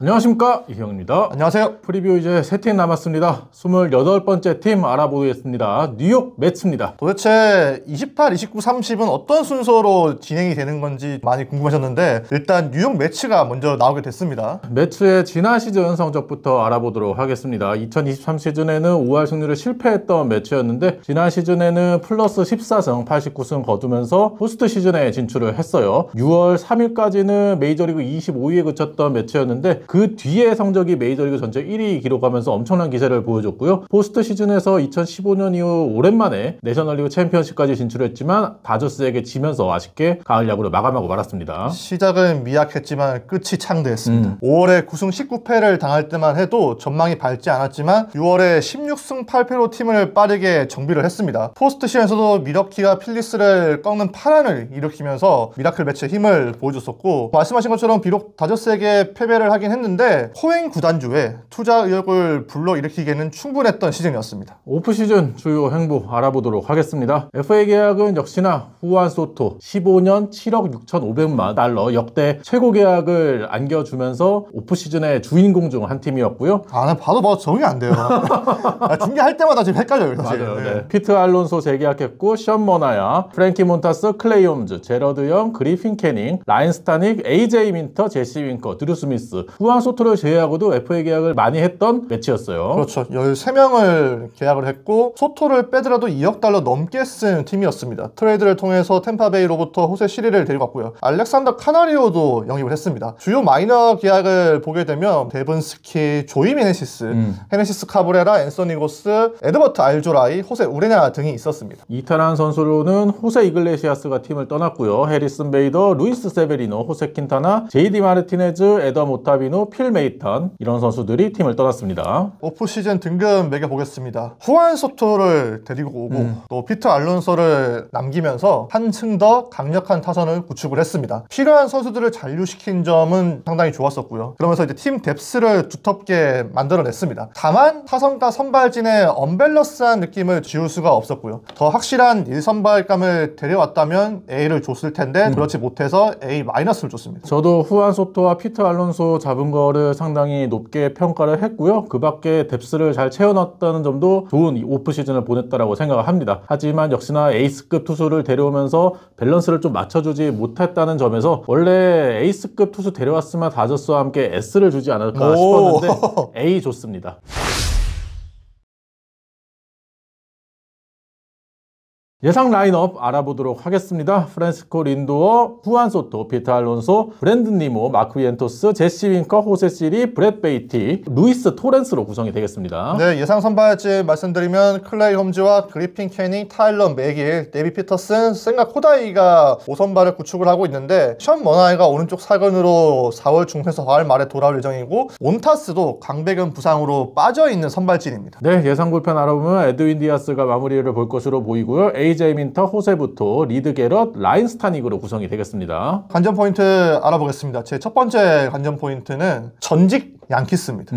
안녕하십니까, 이형입니다. 안녕하세요. 프리뷰 이제 3팀 남았습니다. 28번째 팀 알아보겠습니다. 뉴욕 매츠입니다. 도대체 28, 29, 30은 어떤 순서로 진행이 되는 건지 많이 궁금하셨는데 일단 뉴욕 매츠가 먼저 나오게 됐습니다. 매츠의 지난 시즌 성적부터 알아보도록 하겠습니다. 2023 시즌에는 5할 승률을 실패했던 매츠였는데 지난 시즌에는 플러스 14승 89승 거두면서 포스트 시즌에 진출을 했어요. 6월 3일까지는 메이저리그 25위에 그쳤던 매츠였는데 그 뒤에 성적이 메이저리그 전체 1위 기록하면서 엄청난 기세를 보여줬고요. 포스트 시즌에서 2015년 이후 오랜만에 내셔널리그 챔피언십까지 진출했지만 다저스에게 지면서 아쉽게 가을 야구를 마감하고 말았습니다. 시작은 미약했지만 끝이 창대했습니다. 5월에 9승 19패를 당할 때만 해도 전망이 밝지 않았지만 6월에 16승 8패로 팀을 빠르게 정비를 했습니다. 포스트 시즌에서도 미러키와 필리스를 꺾는 파란을 일으키면서 미라클 매치의 힘을 보여줬었고, 말씀하신 것처럼 비록 다저스에게 패배를 하긴 했는데 호행 구단주에 투자 의욕을 불러일으키기에는 충분했던 시즌이었습니다. 오프시즌 주요 행보 알아보도록 하겠습니다. FA 계약은 역시나 후안 소토 15년 7억 6,500만 달러 역대 최고 계약을 안겨주면서 오프시즌의 주인공 중 한 팀이었고요. 나 봐도 적응이 안 돼요. 중계할 때마다 지금 헷갈려요, 사실. 맞아요. 네. 피트 알론소 재계약했고, 션 머나야, 프랭키 몬타스, 클레이 홈즈, 제러드 영, 그리핀 캐닝, 라인 스타닉, AJ 민터, 제시 윙커, 드루 스미스, 후안 소토를 제외하고도 FA 계약을 많이 했던 매치였어요. 그렇죠. 13명을 계약을 했고 소토를 빼더라도 2억 달러 넘게 쓴 팀이었습니다. 트레이드를 통해서 템파베이로부터 호세 시리를 데리고 왔고요. 알렉산더 카나리오도 영입을 했습니다. 주요 마이너 계약을 보게 되면 데븐 스키, 조이 헤네시스, 헤네시스 카브레라, 앤서니 고스, 에드버트 알조라이, 호세 우레냐 등이 있었습니다. 이탈한 선수로는 호세 이글레시아스가 팀을 떠났고요. 해리슨 베이더, 루이스 세베리노, 호세 킨타나, 제이디 마르티네즈, 에더 모타비노, 필 메이턴, 이런 선수들이 팀을 떠났습니다. 오프시즌 등급 매겨보겠습니다. 후안 소토를 데리고 오고 또 피터 알론소를 남기면서 한층 더 강력한 타선을 구축을 했습니다. 필요한 선수들을 잔류시킨 점은 상당히 좋았었고요. 그러면서 이제 팀 뎁스를 두텁게 만들어냈습니다. 다만 타선과 선발진의 언밸런스한 느낌을 지울 수가 없었고요. 더 확실한 1선발감을 데려왔다면 A를 줬을 텐데 그렇지 못해서 A-를 줬습니다. 저도 후안 소토와 피터 알론소 잡은 거를 상당히 높게 평가를 했고요. 그 밖에 뎁스를 잘 채워놨다는 점도 좋은 오프 시즌을 보냈다라고 생각을 합니다. 하지만 역시나 에이스급 투수를 데려오면서 밸런스를 좀 맞춰주지 못했다는 점에서 원래 에이스급 투수 데려왔으면 다저스와 함께 S를 주지 않을까 싶었는데 A 좋습니다. 예상 라인업 알아보도록 하겠습니다. 프란시스코 린도어, 후안 소토, 피터 알론소, 브랜든 니모, 마크 비엔토스, 제시 윙커, 호세 시리, 브렛 베이티, 루이스 토렌스로 구성이 되겠습니다. 네, 예상 선발진 말씀드리면 클레이 홈즈와 그리핀 캐닝, 타일러 맥일, 데비 피터슨, 생가 코다이가 5선발을 구축을 하고 있는데 션 머나이가 오른쪽 사근으로 4월 중에서 4월 말에 돌아올 예정이고 몬타스도 강백은 부상으로 빠져있는 선발진입니다. 네, 예상 불펜 알아보면 에드윈 디아스가 마무리를 볼 것으로 보이고요. AJ 민터, 호세부터, 리드 게럿, 라인 스타닉으로 구성이 되겠습니다. 관전 포인트 알아보겠습니다. 제 첫 번째 관전 포인트는 전직 양키스입니다.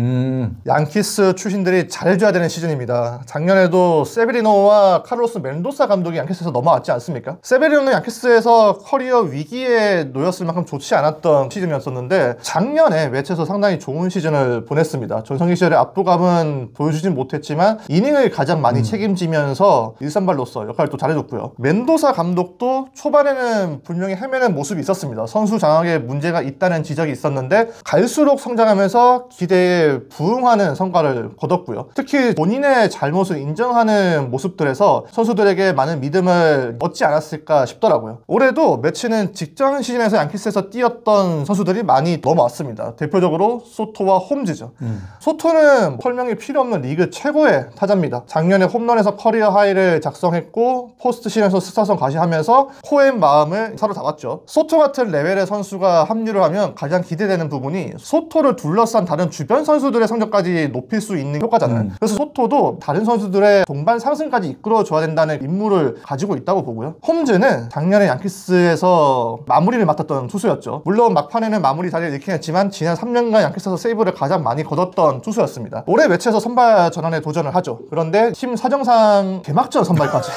양키스 출신들이 잘해줘야 되는 시즌입니다. 작년에도 세베리노와 카를로스 멘도사 감독이 양키스에서 넘어왔지 않습니까? 세베리노는 양키스에서 커리어 위기에 놓였을 만큼 좋지 않았던 시즌이었었는데 작년에 매치에서 상당히 좋은 시즌을 보냈습니다. 전성기 시절의 압도감은 보여주진 못했지만 이닝을 가장 많이 책임지면서 1선발로서 역할을 또 잘해줬고요. 멘도사 감독도 초반에는 분명히 헤매는 모습이 있었습니다. 선수 장악에 문제가 있다는 지적이 있었는데 갈수록 성장하면서 기대에 부응하는 성과를 거뒀고요. 특히 본인의 잘못을 인정하는 모습들에서 선수들에게 많은 믿음을 얻지 않았을까 싶더라고요. 올해도 매치는 직전 시즌에서 양키스에서 뛰었던 선수들이 많이 넘어왔습니다. 대표적으로 소토와 홈즈죠. 소토는 설명이 필요 없는 리그 최고의 타자입니다. 작년에 홈런에서 커리어 하이를 작성했고 포스트 시즌에서 스타성 가시하면서 코엔 마음을 사로잡았죠. 소토 같은 레벨의 선수가 합류를 하면 가장 기대되는 부분이 소토를 둘러싼 다른 주변 선수들의 성적까지 높일 수 있는 효과잖아요. 그래서 소토도 다른 선수들의 동반 상승까지 이끌어줘야 된다는 임무를 가지고 있다고 보고요. 홈즈는 작년에 양키스에서 마무리를 맡았던 투수였죠. 물론 막판에는 마무리 자리를 잃긴 했지만 지난 3년간 양키스에서 세이브를 가장 많이 거뒀던 투수였습니다. 올해 매치에서 선발 전환에 도전을 하죠. 그런데 팀 사정상 개막전 선발까지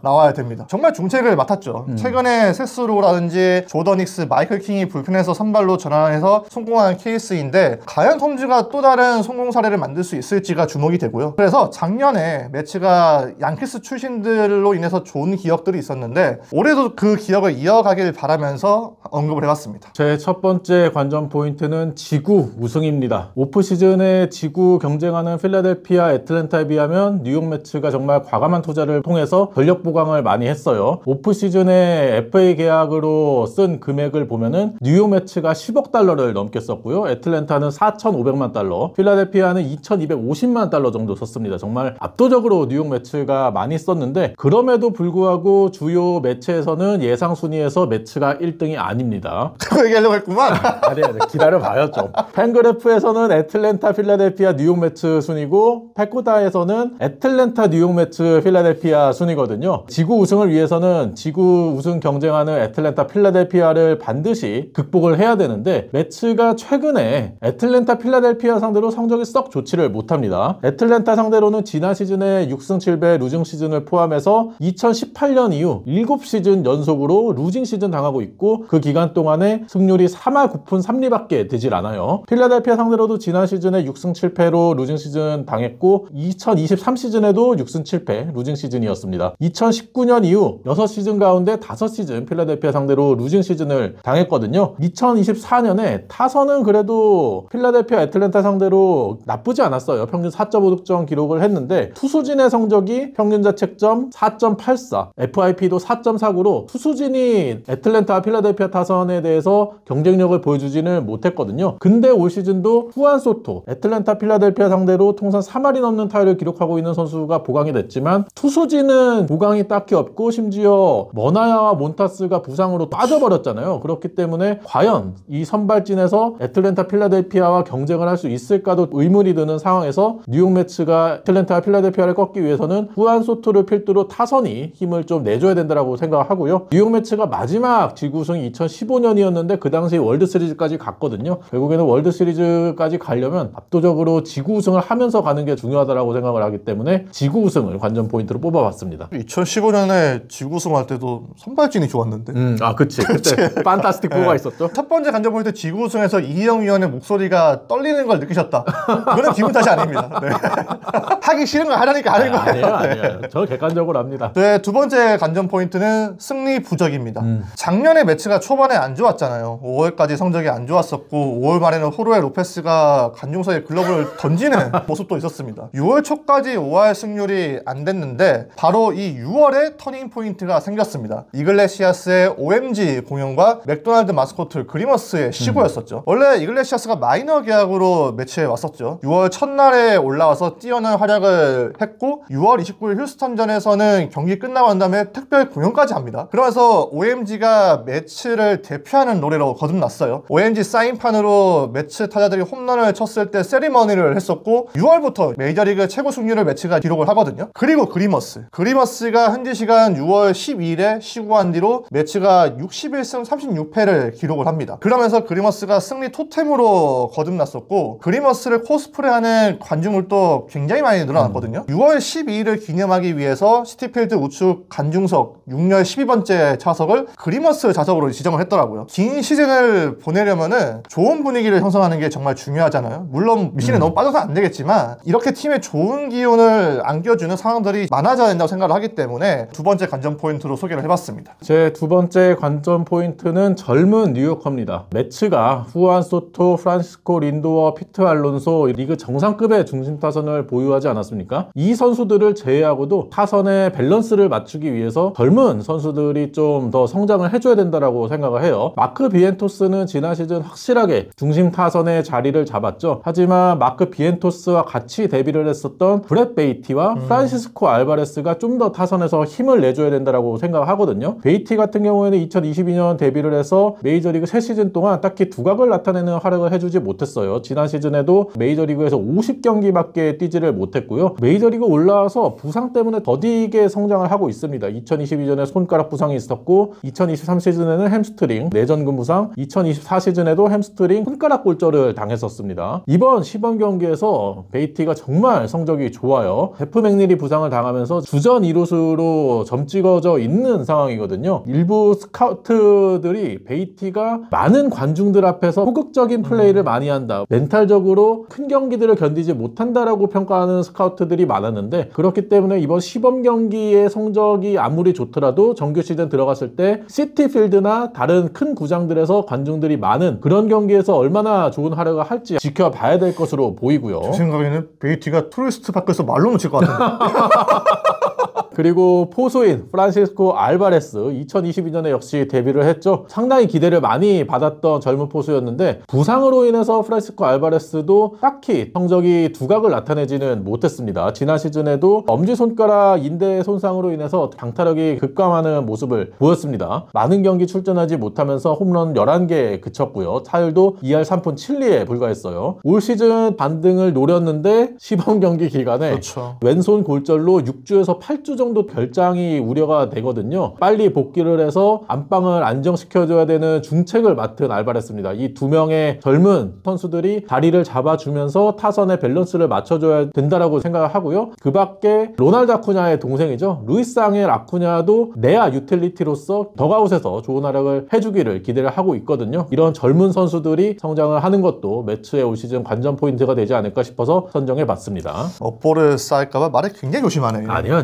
나와야 됩니다. 정말 중책을 맡았죠. 최근에 세스로라든지 조던 닉스, 마이클 킹이 불펜에서 선발로 전환해서 성공한 케이스인데 있는데 과연 톰즈가 또 다른 성공 사례를 만들 수 있을지가 주목이 되고요. 그래서 작년에 매치가 양키스 출신들로 인해서 좋은 기억들이 있었는데 올해도 그 기억을 이어가길 바라면서 언급을 해봤습니다. 제 첫 번째 관전 포인트는 지구 우승입니다. 오프 시즌에 지구 경쟁하는 필라델피아, 애틀랜타에 비하면 뉴욕 매츠가 정말 과감한 투자를 통해서 전력 보강을 많이 했어요. 오프 시즌에 FA 계약으로 쓴 금액을 보면은 뉴욕 매츠가 10억 달러를 넘게 썼고요. 애틀랜타는 4,500만 달러, 필라델피아는 2,250만 달러 정도 썼습니다. 정말 압도적으로 뉴욕 매츠가 많이 썼는데 그럼에도 불구하고 주요 매체에서는 예상 순위에서 매츠가 1등이 아닙니다. 그거 얘기하려고 했구만. 아니, 기다려봐요 좀. 팬그래프에서는 애틀랜타, 필라델피아, 뉴욕 매츠 순위고 패코다에서는 애틀랜타, 뉴욕 매츠, 필라델피아 순위거든요. 지구 우승을 위해서는 지구 우승 경쟁하는 애틀랜타, 필라델피아를 반드시 극복을 해야 되는데 매츠가 최근에 애틀랜타, 필라델피아 상대로 성적이 썩 좋지를 못합니다. 애틀랜타 상대로는 지난 시즌에 6승 7패 루징 시즌을 포함해서 2018년 이후 7시즌 연속으로 루징 시즌 당하고 있고 그 기간 동안에 승률이 3할 9푼 3리밖에 되질 않아요. 필라델피아 상대로도 지난 시즌에 6승 7패로 루징 시즌 당했고 2023 시즌에도 6승 7패 루징 시즌이었습니다. 2019년 이후 6시즌 가운데 5시즌 필라델피아 상대로 루징 시즌을 당했거든요. 2024년에 타선은 그래도 필라델피아, 애틀랜타 상대로 나쁘지 않았어요. 평균 4.5득점 기록을 했는데 투수진의 성적이 평균 자책점 4.84, FIP도 4.49로 투수진이 애틀랜타, 필라델피아 타선에 대해서 경쟁력을 보여주지는 못했거든요. 근데 올 시즌도 후안 소토, 애틀랜타, 필라델피아 상대로 통산 3할이 넘는 타율을 기록하고 있는 선수가 보강이 됐지만 투수진은 보강이 딱히 없고 심지어 머나야와 몬타스가 부상으로 빠져버렸잖아요. 그렇기 때문에 과연 이 선발진에서 애틀랜타, 필라델피아와 경쟁을 할 수 있을까도 의문이 드는 상황에서 뉴욕 매츠가 애틀랜타, 필라델피아를 꺾기 위해서는 후안 소토를 필두로 타선이 힘을 좀 내줘야 된다고 생각하고요. 뉴욕 매츠가 마지막 지구 우승이 2015년이었는데 그 당시 월드 시리즈까지 갔거든요. 결국에는 월드 시리즈까지 가려면 압도적으로 지구 우승을 하면서 가는 게 중요하다고 생각을 하기 때문에 지구 우승을 관전 포인트로 뽑아봤습니다. 2015년에 지구 우승할 때도 선발진이 좋았는데. 그치. 그때 판타스틱 4가 있었죠. 첫 번째 관전 포인트 지구 우승에서 이희영 위원의 목소리가 떨리는 걸 느끼셨다. 그거는 기분 탓이 아닙니다. 네. 하기 싫은 거 하라니까 하는 거예요. 아니에요. 저 객관적으로 합니다. 네, 두 번째 관전 포인트는 승리 부적입니다. 작년에 매치가 초반에 안 좋았잖아요. 5월까지 성적이 안 좋았었고 5월 말에는 호르헤 로페스가 관중석에 글러브를 던지는 모습도 있었습니다. 6월 초까지 5할 승률이 안 됐는데 바로 이 6월에 터닝 포인트가 생겼습니다. 이글레시아스의 OMG 공연과 맥도날드 마스코트 그리머스의 시구였었죠. 원래 이글레시아스가 마이너 계약으로 매치에 왔었죠. 6월 첫날에 올라와서 뛰어난 활약을 했고 6월 29일 휴스턴전에서는 경기 끝나고 난 다음에 특별 공연까지 합니다. 그러면서 OMG가 매치를 대표하는 노래로 거듭났어요. OMG 사인판으로 매치 타자들이 홈런을 쳤을 때 세리머니를 했었고 6월부터 메이저리그 최고 승률을 매치가 기록을 하거든요. 그리고 그리머스가 현지 시간 6월 12일에 시구한 뒤로 매치가 61승 36패를 기록을 합니다. 그러면서 그리머스가 승리 토템으로 거듭났었고 그리머스를 코스프레하는 관중물도 굉장히 많이 늘어났거든요. 6월 12일을 기념하기 위해서 시티필드 우측 관중석 6열 12번째 좌석을 그리머스 좌석으로 지정을 했더라고요. 긴 시즌을 보내려면은 좋은 분위기를 형성하는 게 정말 중요하잖아요. 물론 미신에 너무 빠져서 안 되겠지만 이렇게 팀에 좋은 기운을 안겨주는 상황들이 많아져야 된다고 생각을 하기 때문에 두 번째 관전 포인트로 소개를 해봤습니다. 제 두 번째 관전 포인트는 젊은 뉴요커입니다. 매츠가 후안 소토, 프란시스코 린도어, 피트 알론소 리그 정상급의 중심 타선을 보유하지 않았습니까? 이 선수들을 제외하고도 타선의 밸런스를 맞추기 위해서 젊은 선수들이 좀 더 성장을 해줘야 된다고 생각을 해요. 마크 비엔토스는 지난 시즌 확실하게 중심 타선의 자리를 잡았죠. 하지만 마크 비엔토스와 같이 데뷔를 했었던 브렛 베이티와 프란시스코 알바레스가 좀 더 타선에서 힘을 내줘야 된다고 생각을 하거든요. 베이티 같은 경우에는 2022년 데뷔를 해서 메이저리그 3시즌 동안 딱히 두각을 나타내는 활약을 해주지 못했어요. 지난 시즌에도 메이저리그에서 50경기밖에 뛰지를 못했고요. 메이저리그 올라와서 부상 때문에 더디게 성장을 하고 있습니다. 2022년에 손가락 부상이 있었고 2023 시즌에는 햄스트링, 내전근 부상, 2024 시즌에도 햄스트링, 손가락 골절을 당했었습니다. 이번 시범 경기에서 베이티가 정말 성적이 좋아요. 제프 맥닐이 부상을 당하면서 주전 2루수로 점 찍어져 있는 상황이거든요. 일부 스카우트들이 베이티가 많은 관중들 앞에서 소극적인 플레이를 많이 한다, 멘탈적으로 큰 경기들을 견디지 못한다라고 평가하는 스카우트들이 많았는데, 그렇기 때문에 이번 시범 경기의 성적이 아무리 좋더라도 정규 시즌 들어갔을 때 시티필드나 다른 큰 구장들에서 관중들이 많은 그런 경기에서 얼마나 좋은 활약을 할지 지켜봐야 될 것으로 보이고요. 제 생각에는 베이티가 투리스트 파크에서 말로 놓칠 것 같은데. 그리고 포수인 프란시스코 알바레스, 2022년에 역시 데뷔를 했죠. 상당히 기대를 많이 받았던 젊은 포수였는데 부상으로 인해서 프란시스코 알바레스도 딱히 성적이 두각을 나타내지는 못했습니다. 지난 시즌에도 엄지손가락 인대 손상으로 인해서 강타력이 급감하는 모습을 보였습니다. 많은 경기 출전하지 못하면서 홈런 11개에 그쳤고요. 타율도 2할 3푼 7리에 불과했어요. 올 시즌 반등을 노렸는데 시범 경기 기간에 그렇죠. 왼손 골절로 6주에서 8주 정도 결장이 우려가 되거든요. 빨리 복귀를 해서 안방을 안정시켜줘야 되는 중책을 맡은 알바레스입니다. 이 두 명의 젊은 선수들이 자리를 잡아주면서 타선의 밸런스를 맞춰줘야 된다라고 생각을 하고요. 그 밖에 로날드 아쿠냐의 동생이죠. 루이스 앙헬 아쿠냐도 내야 유틸리티로서 더가웃에서 좋은 활약을 해주기를 기대를 하고 있거든요. 이런 젊은 선수들이 성장을 하는 것도 매치의 올 시즌 관전 포인트가 되지 않을까 싶어서 선정해봤습니다. 업보를 쌓일까봐 말을 굉장히 조심하네요. 아니요.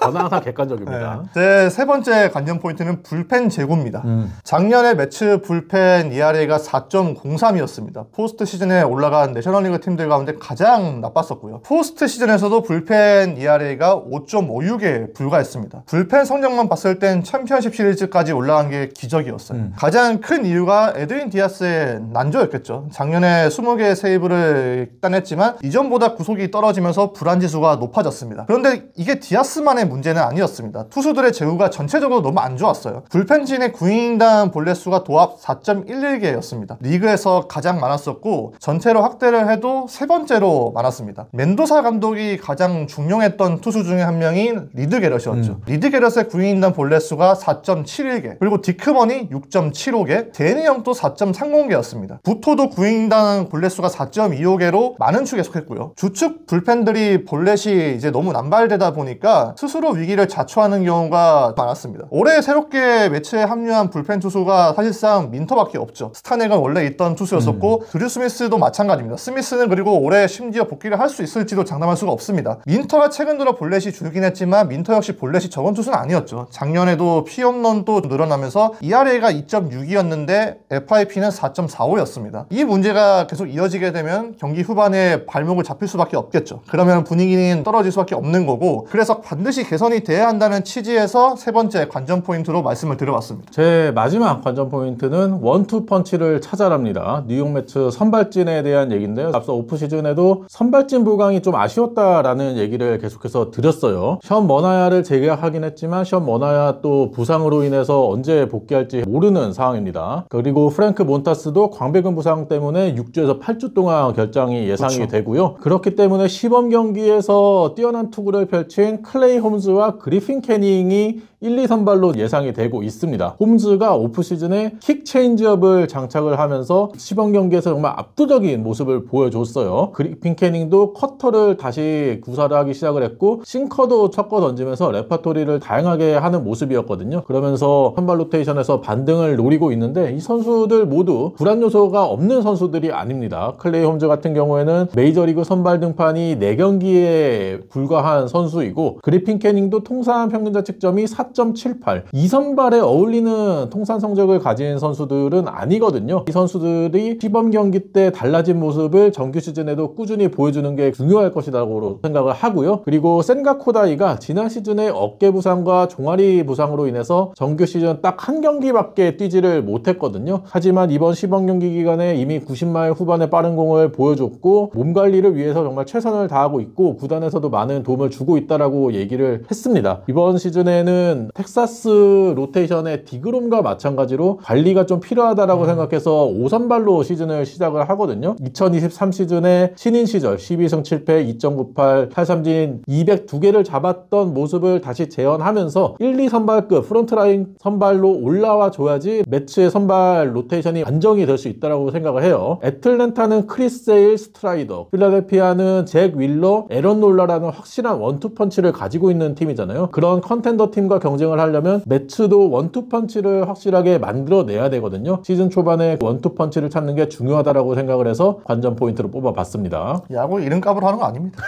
저는 항상 객관적입니다. 제 세 번째 관전 포인트는 불펜 재고입니다. 작년에 매치 불펜 ERA가 4.03이었습니다. 포스트 시즌에 올라간 내셔널리그 팀들 가운데 가장 나빴었고요. 포스트 시즌에서도 불펜 ERA가 5.56에 불과했습니다. 불펜 성적만 봤을 땐 챔피언십 시리즈까지 올라간 게 기적이었어요. 가장 큰 이유가 에드윈 디아스의 난조였겠죠. 작년에 20개의 세이브를 따냈지만 이전보다 구속이 떨어지면서 불안지수가 높아졌습니다. 그런데 이게 디아스만의 문제는 아니었습니다. 투수들의 제구가 전체적으로 너무 안 좋았어요. 불펜진의 구인당 볼넷수가 도합 4.11개였습니다. 리그에서 가장 많았었고 전체로 확대를 해도 세 번째로 많았습니다. 멘도사 감독이 가장 중용했던 투수 중에 한 명인 리드 게럿이었죠. 리드 게럿의 구인당 볼넷수가 4.71개, 그리고 디크먼이 6.75개, 데니 형도 4.30개였습니다. 부토도 구인당 볼넷수가 4.25개로 많은 축에 속했고요. 주축 불펜들이 볼넷이 이제 너무 남발되다 보니까 스스로 위기를 자초하는 경우가 많았습니다. 올해 새롭게 매치에 합류한 불펜 투수가 사실상 민터밖에 없죠. 스타넥은 원래 있던 투수였었고 드류 스미스도 마찬가지입니다. 스미스는 그리고 올해 심지어 복귀를 할 수 있을지도 장담할 수가 없습니다. 민터가 최근 들어 볼넷이 줄긴 했지만 민터 역시 볼넷이 적은 투수는 아니었죠. 작년에도 피홈런도 늘어나면서 ERA가 2.6이었는데 FIP는 4.45였습니다. 이 문제가 계속 이어지게 되면 경기 후반에 발목을 잡힐 수밖에 없겠죠. 그러면 분위기는 떨어질 수밖에 없는 거고, 그래서 반드시 개선이 돼야 한다는 취지에서 세 번째 관전 포인트로 말씀을 드려봤습니다. 제 마지막 관전 포인트는 원투 펀치를 찾아랍니다. 뉴욕 매츠 선발진에 대한 얘기인데요. 앞서 오프 시즌에도 선발진 부강이 좀 아쉬웠다라는 얘기를 계속해서 드렸어요. 션 머나야를 재계약하긴 했지만 션 머나야 또 부상으로 인해서 언제 복귀할지 모르는 상황입니다. 그리고 프랭크 몬타스도 광배근 부상 때문에 6주에서 8주 동안 결장이 예상이 그렇죠. 되고요. 그렇기 때문에 시범 경기에서 뛰어난 투구를 펼친 클레이 홈즈와 그리핀 캐닝이 1, 2 선발로 예상이 되고 있습니다. 홈즈가 오프 시즌에 킥 체인지업을 장착을 하면서 시범 경기에서 정말 압도적인 모습을 보여줬어요. 그리핀 캐닝도 커터를 다시 구사를 하기 시작을 했고 싱커도 섞어 던지면서 레퍼토리를 다양하게 하는 모습이었거든요. 그러면서 선발 로테이션에서 반등을 노리고 있는데 이 선수들 모두 불안 요소가 없는 선수들이 아닙니다. 클레이 홈즈 같은 경우에는 메이저리그 선발 등판이 4경기에 불과한 선수이고 그리핀 캐닝도 통산 평균 자책점이 4.78, 이 선발에 어울리는 통산 성적을 가진 선수들은 아니거든요. 이 선수들이 시범 경기 때 달라진 모습을 정규 시즌에도 꾸준히 보여주는 게 중요할 것이라고 생각을 하고요. 그리고 센가 코다이가 지난 시즌에 어깨 부상과 종아리 부상으로 인해서 정규 시즌 딱 한 경기밖에 뛰지를 못했거든요. 하지만 이번 시범 경기 기간에 이미 90마일 후반의 빠른 공을 보여줬고 몸 관리를 위해서 정말 최선을 다하고 있고 구단에서도 많은 도움을 주고 있다라고 얘기를 했습니다. 이번 시즌에는 텍사스 로테이션의 디그롬과 마찬가지로 관리가 좀 필요하다라고 생각해서 5선발로 시즌을 시작을 하거든요. 2023 시즌에 신인 시절 12승 7패 2.98 탈삼진 202개를 잡았던 모습을 다시 재현하면서 1, 2선발급 프론트라인 선발로 올라와 줘야지 매치의 선발 로테이션이 안정이 될 수 있다고 생각을 해요. 애틀랜타는 크리스 세일, 스트라이더, 필라델피아는 잭 윌러, 에런 롤라라는 확실한 원투 펀치를 가지고 있는 있는 팀이잖아요. 그런 컨텐더 팀과 경쟁을 하려면 매츠도 원투펀치를 확실하게 만들어내야 되거든요. 시즌 초반에 원투펀치를 찾는 게 중요하다고 생각을 해서 관전 포인트로 뽑아봤습니다. 야구 이름값으로 하는 거 아닙니다.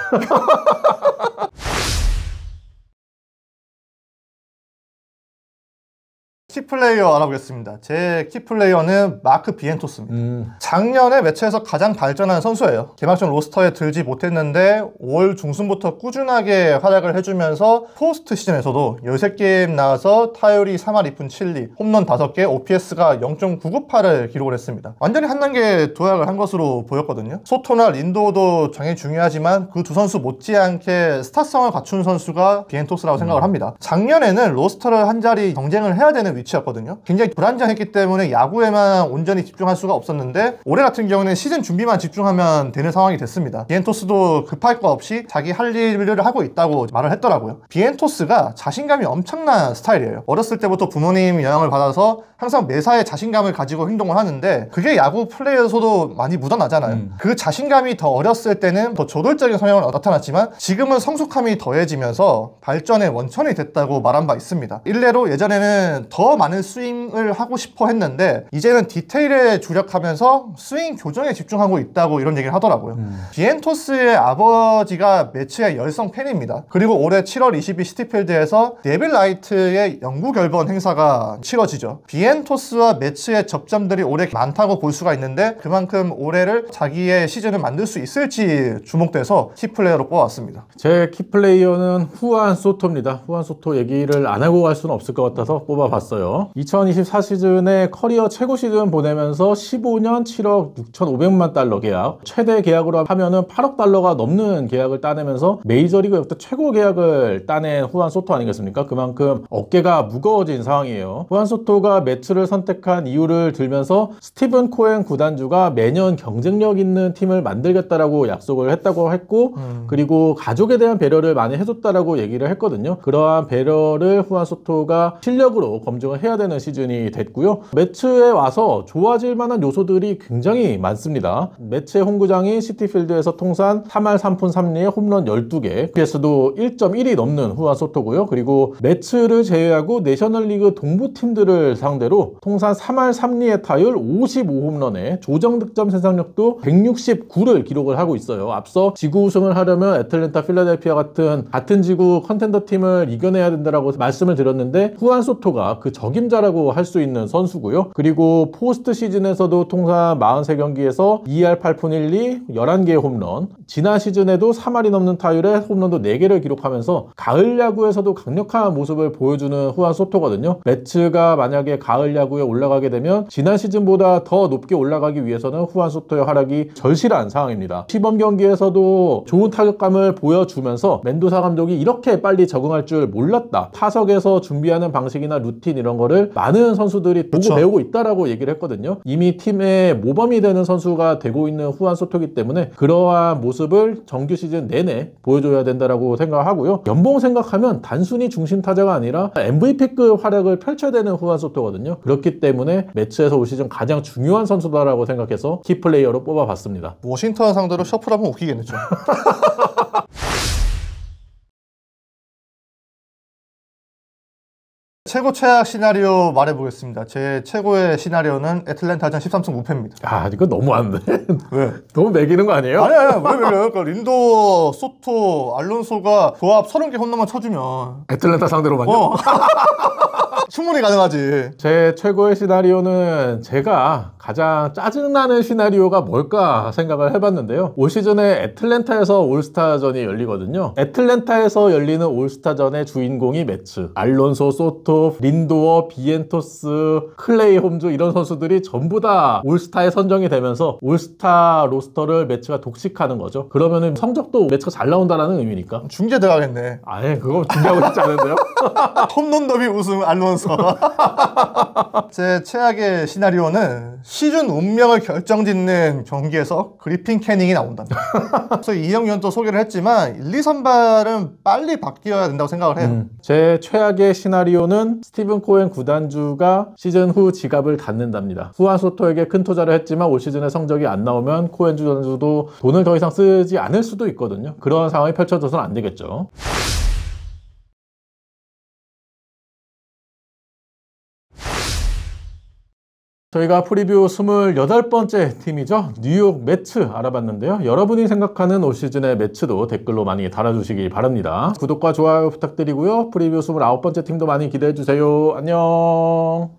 키플레이어 알아보겠습니다. 제 키플레이어는 마크 비엔토스입니다. 작년에 매체에서 가장 발전한 선수예요. 개막전 로스터에 들지 못했는데 5월 중순부터 꾸준하게 활약을 해주면서 포스트 시즌에서도 13게임 나와서 타율이 3할 2푼 7리, 홈런 5개, OPS가 0.998을 기록을 했습니다. 완전히 한 단계 도약을 한 것으로 보였거든요. 소토나 린도도 당연히 중요하지만 그 두 선수 못지않게 스타성을 갖춘 선수가 비엔토스라고 생각을 합니다. 작년에는 로스터를 한 자리 경쟁을 해야 되는 위치였거든요. 굉장히 불안정했기 때문에 야구에만 온전히 집중할 수가 없었는데 올해 같은 경우는 시즌 준비만 집중하면 되는 상황이 됐습니다. 비엔토스도 급할 거 없이 자기 할 일을 하고 있다고 말을 했더라고요. 비엔토스가 자신감이 엄청난 스타일이에요. 어렸을 때부터 부모님 영향을 받아서 항상 매사에 자신감을 가지고 행동을 하는데 그게 야구 플레이에서도 많이 묻어나잖아요. 그 자신감이 더 어렸을 때는 더 조돌적인 성향을 나타났지만 지금은 성숙함이 더해지면서 발전의 원천이 됐다고 말한 바 있습니다. 일례로 예전에는 더 많은 스윙을 하고 싶어 했는데 이제는 디테일에 주력하면서 스윙 교정에 집중하고 있다고 이런 얘기를 하더라고요. 비엔토스의 아버지가 매치의 열성 팬입니다. 그리고 올해 7월 22일 시티필드에서 네빌 라이트의 영구 결번 행사가 치러지죠. 비엔토스와 매치의 접점들이 올해 많다고 볼 수가 있는데 그만큼 올해를 자기의 시즌을 만들 수 있을지 주목돼서 키플레이어로 뽑아왔습니다. 제 키플레이어는 후안 소토입니다. 후안 소토 얘기를 안 하고 갈 수는 없을 것 같아서 뽑아봤어요. 2024 시즌에 커리어 최고 시즌 보내면서 15년 7억 6,500만 달러 계약, 최대 계약으로 하면은 8억 달러가 넘는 계약을 따내면서 메이저리그 역대 최고 계약을 따낸 후안 소토 아니겠습니까? 그만큼 어깨가 무거워진 상황이에요. 후안 소토가 매츠를 선택한 이유를 들면서 스티븐 코엔 구단주가 매년 경쟁력 있는 팀을 만들겠다라고 약속을 했다고 했고 그리고 가족에 대한 배려를 많이 해줬다라고 얘기를 했거든요. 그러한 배려를 후안 소토가 실력으로 검증을 해야 되는 시즌이 됐고요. 매츠에 와서 좋아질 만한 요소들이 굉장히 많습니다. 매츠의 홈구장이 시티필드에서 통산 3할 3푼 3리에 홈런 12개, OPS도 1.1이 넘는 후안 소토고요. 그리고 매츠를 제외하고 내셔널리그 동부팀들을 상대로 통산 3할 3리의 타율 55홈런에 조정 득점 생산력도 169를 기록을 하고 있어요. 앞서 지구 우승을 하려면 애틀랜타, 필라델피아 같은 지구 컨텐더 팀을 이겨내야 된다라고 말씀을 드렸는데 후안 소토가 그 적임자라고 할 수 있는 선수고요. 그리고 포스트 시즌에서도 통산 43경기에서 2할 8푼 1리 11개의 홈런, 지난 시즌에도 3할이 넘는 타율에 홈런도 4개를 기록하면서 가을 야구에서도 강력한 모습을 보여주는 후안 소토거든요. 매츠가 만약에 가을 야구에 올라가게 되면 지난 시즌보다 더 높게 올라가기 위해서는 후안 소토의 활약이 절실한 상황입니다. 시범 경기에서도 좋은 타격감을 보여주면서 멘도사 감독이 이렇게 빨리 적응할 줄 몰랐다. 타석에서 준비하는 방식이나 루틴 이런 거를 많은 선수들이 보고 배우고 있다라고 얘기를 했거든요. 이미 팀의 모범이 되는 선수가 되고 있는 후안 소토기 때문에 그러한 모습을 정규 시즌 내내 보여줘야 된다라고 생각하고요. 연봉 생각하면 단순히 중심 타자가 아니라 MVP급 활약을 펼쳐야 되는 후안 소토거든요. 그렇기 때문에 매치에서 올 시즌 가장 중요한 선수다라고 생각해서 키플레이어로 뽑아봤습니다. 워싱턴 상대로 셔플하면 웃기겠네요. 최고 최악 시나리오 말해보겠습니다. 제 최고의 시나리오는 애틀랜타전 13승 5패입니다. 아, 이거 너무 안 돼. 왜? 너무 매기는 거 아니에요? 아니야, 왜 매겨요? 그러니까 린도, 소토, 알론소가 조합 30개 홈런만 쳐주면 애틀랜타 상대로만요? 충분히 가능하지. 제 최고의 시나리오는 제가 가장 짜증나는 시나리오가 뭘까 생각을 해봤는데요. 올 시즌에 애틀랜타에서 올스타전이 열리거든요. 애틀랜타에서 열리는 올스타전의 주인공이 매츠, 알론소, 소토, 린도어, 비엔토스, 클레이 홈즈 이런 선수들이 전부 다 올스타에 선정이 되면서 올스타 로스터를 매츠가 독식하는 거죠. 그러면은 성적도 매츠가 잘 나온다라는 의미니까. 중계 들어가겠네. 아니, 그거 중계하고 싶지 않은데요? 홈런 더비 우승 알론소. 제 최악의 시나리오는 시즌 운명을 결정짓는 경기에서 그리핀 캐닝이 나온답니다. 그래서 이영규는 소개를 했지만 1, 2선발은 빨리 바뀌어야 된다고 생각을 해요. 제 최악의 시나리오는 스티븐 코엔 구단주가 시즌 후 지갑을 닫는답니다. 후안 소토에게 큰 투자를 했지만 올 시즌에 성적이 안 나오면 코엔 주단주도 돈을 더 이상 쓰지 않을 수도 있거든요. 그런 상황이 펼쳐져서는 안 되겠죠. 저희가 프리뷰 28번째 팀이죠. 뉴욕 매츠 알아봤는데요. 여러분이 생각하는 올 시즌의 매츠도 댓글로 많이 달아주시기 바랍니다. 구독과 좋아요 부탁드리고요. 프리뷰 29번째 팀도 많이 기대해주세요. 안녕.